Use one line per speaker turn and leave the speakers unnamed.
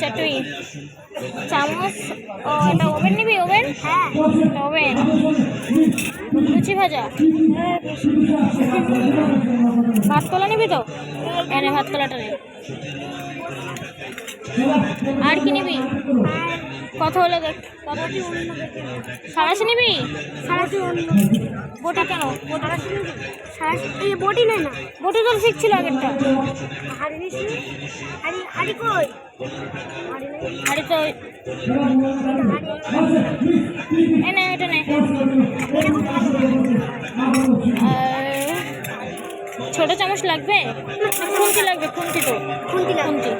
চাটুই চামচ। ও এটা ওভেন নিবি? ওভেন, হ্যাঁ ওভেন। লুচি ভাজা, ভাত কলা নিবি তো? এনে ভাত কলাটা নে। আর কি নিবি? কত হলো দেখ? সারাশি নিবি? সারাশি বটি কেন? বটি নেই না, বটি তো শিখছিল আগেরটা। হাড়ি কই? হাড়ি তো এনে, এটা নে। ছোট চামচ লাগবে? খুন্তি লাগবে, খুন্তি তো, খুন্তি।